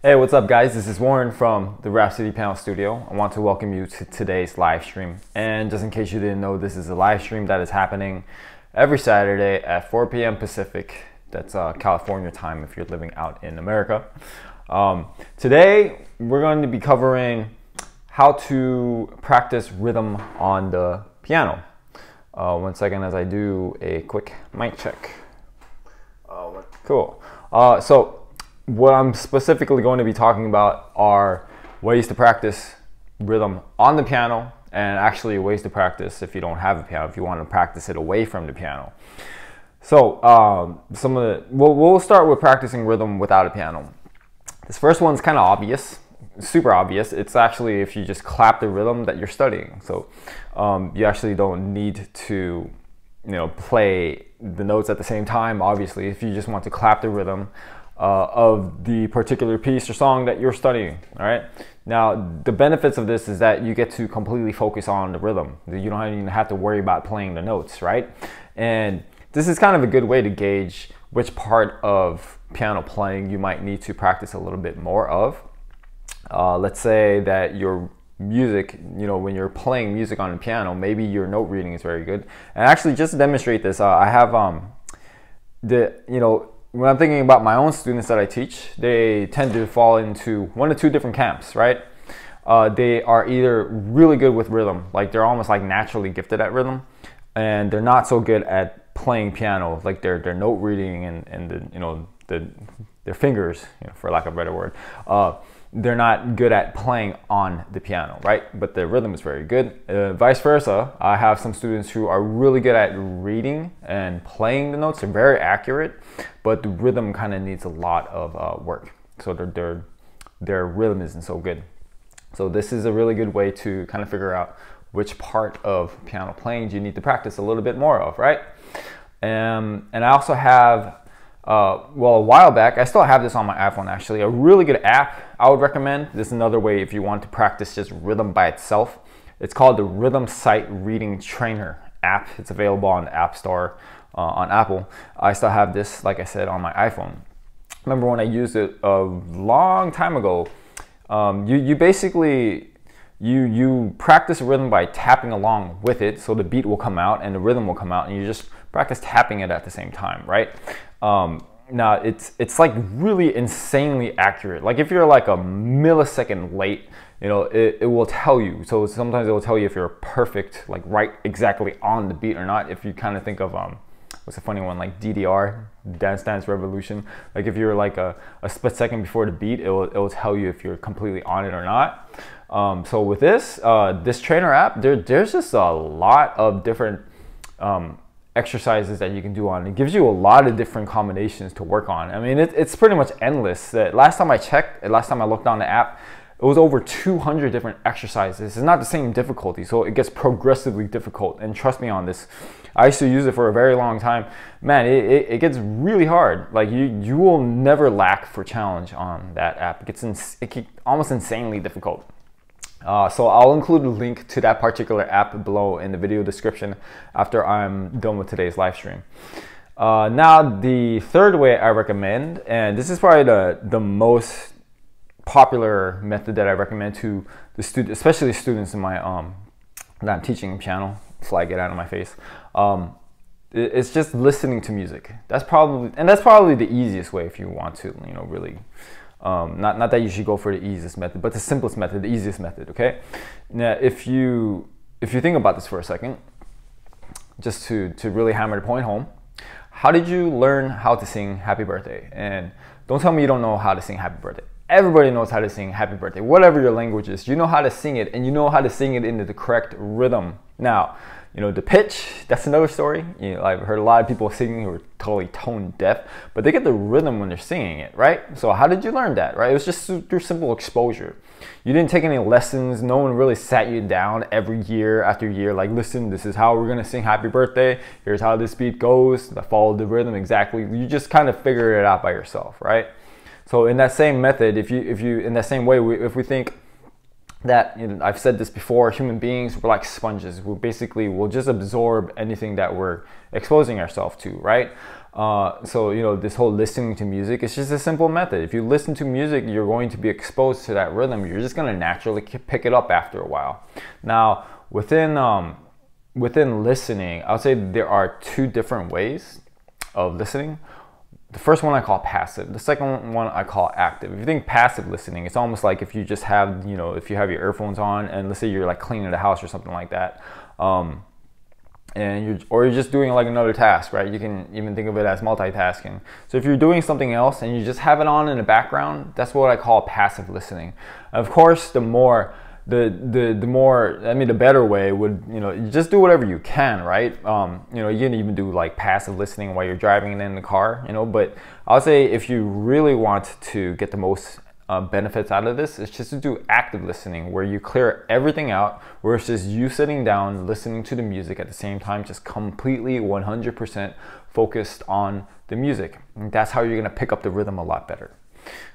Hey, what's up guys? This is Warren from the Rhapsody Piano Studio. I want to welcome you to today's live stream. And just in case you didn't know, this is a live stream that is happening every Saturday at 4 p.m. Pacific. That's California time if you're living out in America. Today, we're going to be covering how to practice rhythm on the piano. 1 second as I do a quick mic check. Cool. So what I'm specifically going to be talking about are ways to practice rhythm on the piano, and actually ways to practice if you don't have a piano, if you want to practice it away from the piano. So we'll start with practicing rhythm without a piano. This first one's kind of obvious, super obvious. It's actually if you just clap the rhythm that you're studying. So you actually don't need to play the notes at the same time. Obviously, if you just want to clap the rhythm of the particular piece or song that you're studying. All right. Now, the benefits of this is that you get to completely focus on the rhythm. You don't even have to worry about playing the notes, right? And this is kind of a good way to gauge which part of piano playing you might need to practice a little bit more of. Let's say that your music, when you're playing music on the piano, maybe your note reading is very good. And actually, just to demonstrate this, I have when I'm thinking about my own students that I teach, they tend to fall into one of two different camps, right? They are either really good with rhythm, like they're almost like naturally gifted at rhythm, and they're not so good at playing piano, like their note reading and their fingers, for lack of a better word. They're not good at playing on the piano, right? But the rhythm is very good. Vice versa, I have some students who are really good at reading and playing the notes. They're very accurate, but the rhythm kind of needs a lot of work. So their rhythm isn't so good. So this is a really good way to kind of figure out which part of piano playing you need to practice a little bit more of, right? And I also have a while back, I still have this on my iPhone actually, a really good app I would recommend. This is another way if you want to practice just rhythm by itself. It's called the Rhythm Sight Reading Trainer app. It's available on the App Store on Apple. I still have this, like I said, on my iPhone. Remember when I used it a long time ago, you basically practice rhythm by tapping along with it, so the beat will come out and the rhythm will come out, and you just practice tapping it at the same time, right? Now it's like really insanely accurate. Like if you're like a millisecond late, it will tell you. So sometimes it will tell you if you're perfect, like right exactly on the beat or not. If you kind of think of what's a funny one, like DDR, Dance Dance Revolution. Like if you're like a split second before the beat, it will tell you if you're completely on it or not. So with this trainer app, there's just a lot of different exercises that you can do on. It gives you a lot of different combinations to work on. I mean, it's pretty much endless. Last time I checked, last time I looked on the app, it was over 200 different exercises. It's not the same difficulty, so it gets progressively difficult. And trust me on this, I used to use it for a very long time. Man, it gets really hard. Like you will never lack for challenge on that app. It gets almost insanely difficult. So I'll include a link to that particular app below in the video description after I'm done with today's live stream. Now the third way I recommend, and this is probably the most popular method that I recommend to the students, especially students in my that I'm teaching piano. Fly, get out of my face. It's just listening to music. That's probably the easiest way if you want to, really. Not that you should go for the easiest method, but the simplest method, the easiest method, okay? Now, if you think about this for a second, just to really hammer the point home, how did you learn how to sing Happy Birthday? And don't tell me you don't know how to sing Happy Birthday. Everybody knows how to sing Happy Birthday, whatever your language is. You know how to sing it, and you know how to sing it into the correct rhythm. Now, the pitch, that's another story. I've heard a lot of people singing who are totally tone deaf, but they get the rhythm when they're singing it, right? So how did you learn that, right? It was just through simple exposure. You didn't take any lessons. No one really sat you down every year after year, like, listen, this is how we're gonna sing Happy Birthday. Here's how this beat goes. I followed the rhythm exactly. You just kind of figured it out by yourself, right? So in that same method, if you in that same way, if we think that, you know, I've said this before, human beings, we're like sponges. We'll just absorb anything that we're exposing ourselves to, right? So, you know, this whole listening to music, it's just a simple method. If you listen to music, you're going to be exposed to that rhythm. You're just going to naturally pick it up after a while. Now, within listening, I would say there are two different ways of listening. The first one I call passive. The second one I call active. If you think passive listening, it's almost like if you just have, you know, if you have your earphones on and let's say you're like cleaning the house or something like that, and you're just doing like another task, right? You can even think of it as multitasking. So if you're doing something else and you just have it on in the background, that's what I call passive listening. Of course, the better way would, you know, you just do whatever you can, right? You know, you can even do like passive listening while you're driving in the car, you know, but I'll say if you really want to get the most benefits out of this, it's just to do active listening where you clear everything out, where it's just you sitting down, listening to the music at the same time, just completely 100% focused on the music. And that's how you're gonna pick up the rhythm a lot better.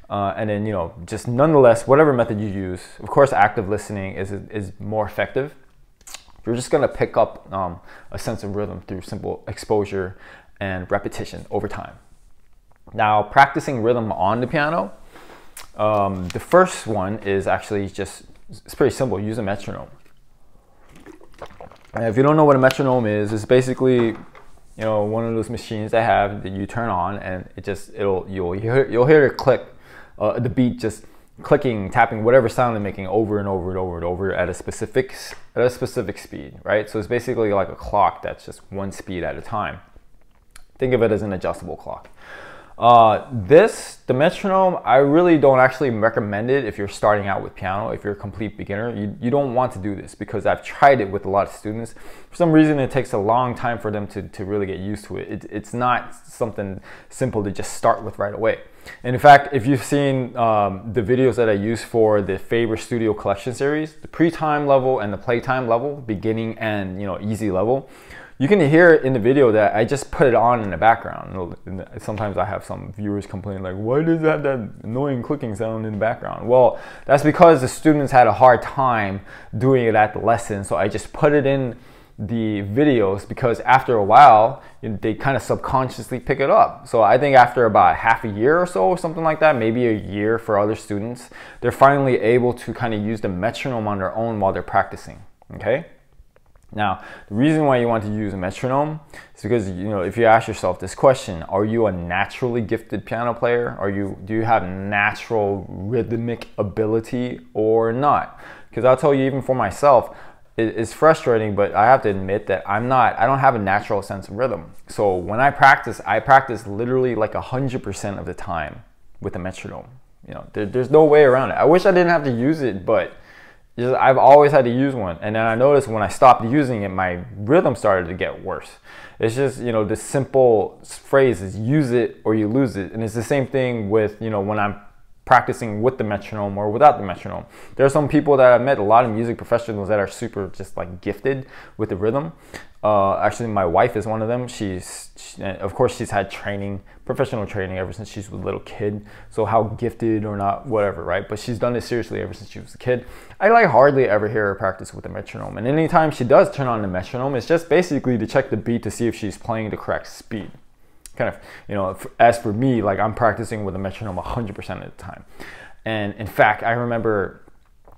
And then, you know, just nonetheless, whatever method you use, of course, active listening is more effective. You're just going to pick up a sense of rhythm through simple exposure and repetition over time. Now, practicing rhythm on the piano, the first one is actually just, it's pretty simple. Use a metronome. And if you don't know what a metronome is, it's basically, you know, one of those machines they have that you turn on and you'll hear it click. The beat just clicking, tapping, whatever sound they're making over and over and over and over at a specific speed, right? So it's basically like a clock that's just one speed at a time. Think of it as an adjustable clock. The metronome, I really don't actually recommend it if you're starting out with piano. If you're a complete beginner, you don't want to do this because I've tried it with a lot of students. For some reason, it takes a long time for them to really get used to it. It's not something simple to just start with right away. And in fact, if you've seen the videos that I use for the Faber Studio Collection series, the pre-time level and the playtime level, beginning and, you know, easy level, you can hear in the video that I just put it on in the background. Sometimes I have some viewers complaining like, why does it have that annoying clicking sound in the background? Well, that's because the students had a hard time doing it at the lesson. So I just put it in the videos because after a while, they kind of subconsciously pick it up. So I think after about half a year or so, or something like that, maybe a year for other students, they're finally able to kind of use the metronome on their own while they're practicing, okay? Now, the reason why you want to use a metronome is because, you know, if you ask yourself this question, are you a naturally gifted piano player? Do you have natural rhythmic ability or not? Because I'll tell you, even for myself, it's frustrating, but I have to admit that I don't have a natural sense of rhythm. So when I practice literally like 100% of the time with a metronome. You know, there's no way around it. I wish I didn't have to use it, but I've always had to use one. And then I noticed when I stopped using it, my rhythm started to get worse. It's just, you know, the simple phrase is use it or you lose it. And it's the same thing with, you know, when I'm practicing with the metronome or without the metronome. There are some people that I've met, a lot of music professionals that are super just like gifted with the rhythm. Actually, my wife is one of them. Of course, she's had professional training ever since she's a little kid. So how gifted or not, whatever, right? But she's done this seriously ever since she was a kid. I like hardly ever hear her practice with the metronome. And anytime she does turn on the metronome, it's just basically to check the beat to see if she's playing the correct speed. Kind of, you know, as for me, like I'm practicing with a metronome 100% of the time. And in fact, I remember,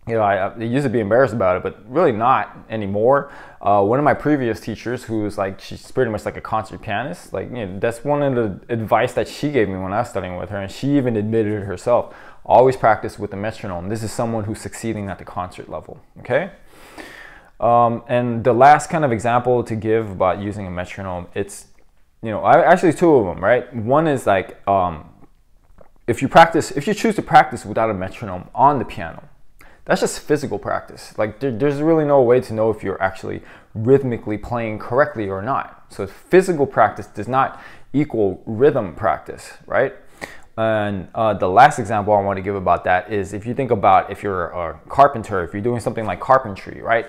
you know, I used to be embarrassed about it, but really not anymore. One of my previous teachers, she's pretty much like a concert pianist, like, you know, that's one of the advice that she gave me when I was studying with her, and she even admitted it herself. Always practice with the metronome. This is someone who's succeeding at the concert level, okay? And the last kind of example to give about using a metronome, it's, you know, actually two of them, right? One is like, if you choose to practice without a metronome on the piano, that's just physical practice. Like there's really no way to know if you're actually rhythmically playing correctly or not. So physical practice does not equal rhythm practice, right? And the last example I want to give about that is if you think about if you're a carpenter, if you're doing something like carpentry, right?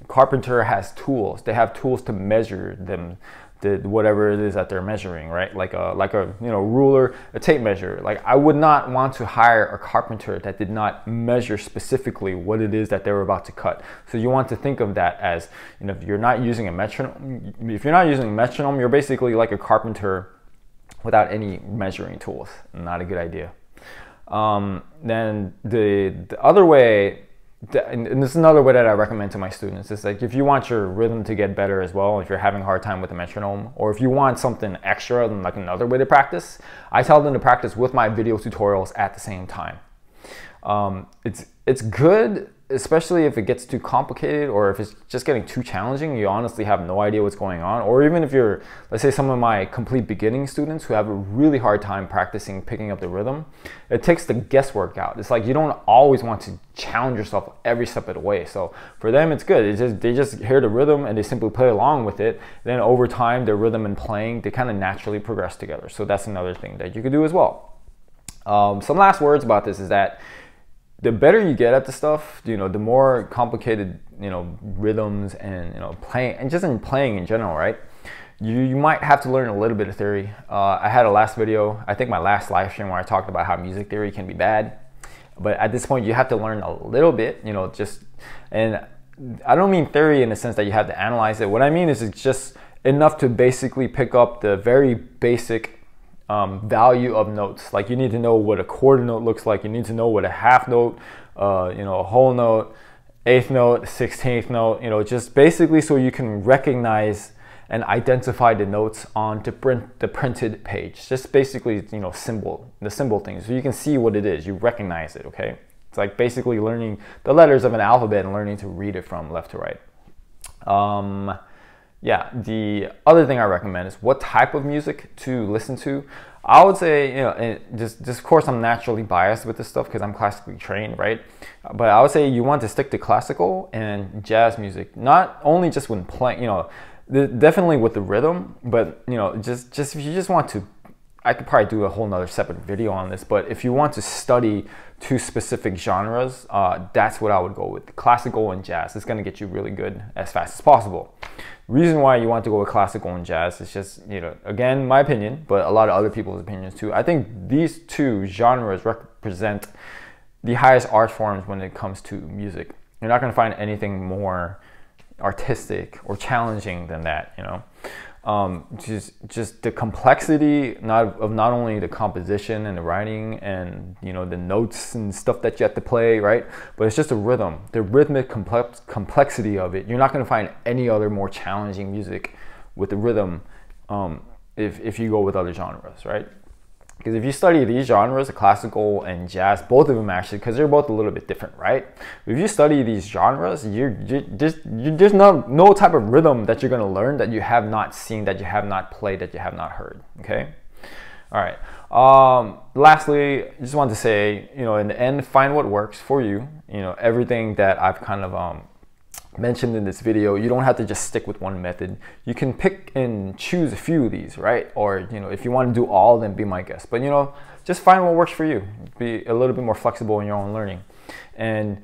Carpenter has tools. They have tools to measure them, whatever it is that they're measuring, right? Like a ruler, a tape measure. Like I would not want to hire a carpenter that did not measure specifically what it is that they were about to cut. So you want to think of that as, if you're not using a metronome, you're basically like a carpenter without any measuring tools. Not a good idea. Then the other way, and this is another way that I recommend to my students, is like if you want your rhythm to get better as well, if you're having a hard time with the metronome, or if you want something extra than like another way to practice, I tell them to practice with my video tutorials at the same time. It's good, especially if it gets too complicated or if it's just getting too challenging, you honestly have no idea what's going on. Or even if you're, let's say, some of my complete beginning students who have a really hard time practicing picking up the rhythm, it takes the guesswork out. It's like you don't always want to challenge yourself every step of the way. So for them, it's good. They just hear the rhythm and they simply play along with it. Then over time, their rhythm and playing, they kind of naturally progress together. So that's another thing that you could do as well. Some last words about this is that the better you get at the stuff, the more complicated, rhythms and, playing, and just in playing in general, right? You might have to learn a little bit of theory. I had a last video, I think my last live stream, where I talked about how music theory can be bad. But at this point, you have to learn a little bit, and I don't mean theory in the sense that you have to analyze it. What I mean is it's just enough to basically pick up the very basic value of notes. Like you need to know what a quarter note looks like. You need to know what a half note, a whole note, eighth note, 16th note, just basically so you can recognize and identify the notes on the printed page. Just basically, the symbol things. So you can see what it is, you recognize it, okay? It's like basically learning the letters of an alphabet and learning to read it from left to right. Yeah, the other thing I recommend is what type of music to listen to. I would say, just of course I'm naturally biased with this stuff because I'm classically trained, right? But I would say you want to stick to classical and jazz music, not only just when playing, definitely with the rhythm, but just if you just want to, I could probably do a whole nother separate video on this, but if you want to study two specific genres, that's what I would go with, classical and jazz. It's gonna get you really good as fast as possible. Reason why you want to go with classical and jazz is just, again, my opinion, but a lot of other people's opinions too. I think these two genres represent the highest art forms when it comes to music. You're not gonna find anything more artistic or challenging than that, just the complexity of not only the composition and the writing and the notes and stuff that you have to play, right? But it's just the rhythm, the rhythmic complexity of it. You're not going to find any other more challenging music with the rhythm if you go with other genres, right? Because if you study these genres, the classical and jazz, both of them actually, because they're both a little bit different, right? If you study these genres, there's no type of rhythm that you're going to learn that you have not seen, that you have not played, that you have not heard, okay? All right. Lastly, I just wanted to say, in the end, find what works for you. Everything that I've kind of mentioned in this video, you don't have to just stick with one method. You can pick and choose a few of these, right? Or if you want to do all, then be my guest. But just find what works for you. Be a little bit more flexible in your own learning, and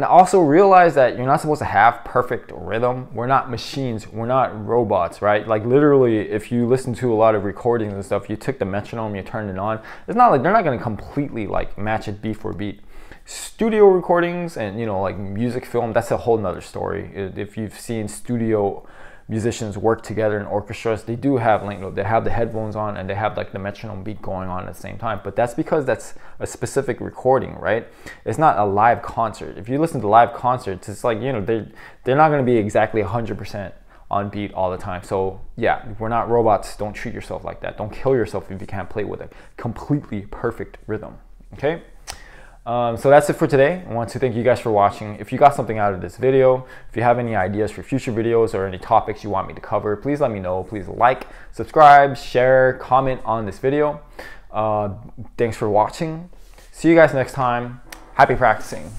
also realize that you're not supposed to have perfect rhythm. We're not machines. We're not robots, right? Like literally, if you listen to a lot of recordings and stuff, you took the metronome, you turned it on. It's not like they're not going to completely like match it beat for beat. Studio recordings and like music film, that's a whole nother story. If you've seen studio musicians work together in orchestras, they do have they have the headphones on and they have like the metronome beat going on at the same time. But that's because that's a specific recording, right? It's not a live concert. If you listen to live concerts, it's like they're not going to be exactly 100% on beat all the time. So yeah, we're not robots. Don't treat yourself like that. Don't kill yourself if you can't play with a completely perfect rhythm. Okay. So that's it for today. I want to thank you guys for watching. If you got something out of this video, if you have any ideas for future videos or any topics you want me to cover, please let me know. Please like, subscribe, share, comment on this video. Thanks for watching. See you guys next time. Happy practicing.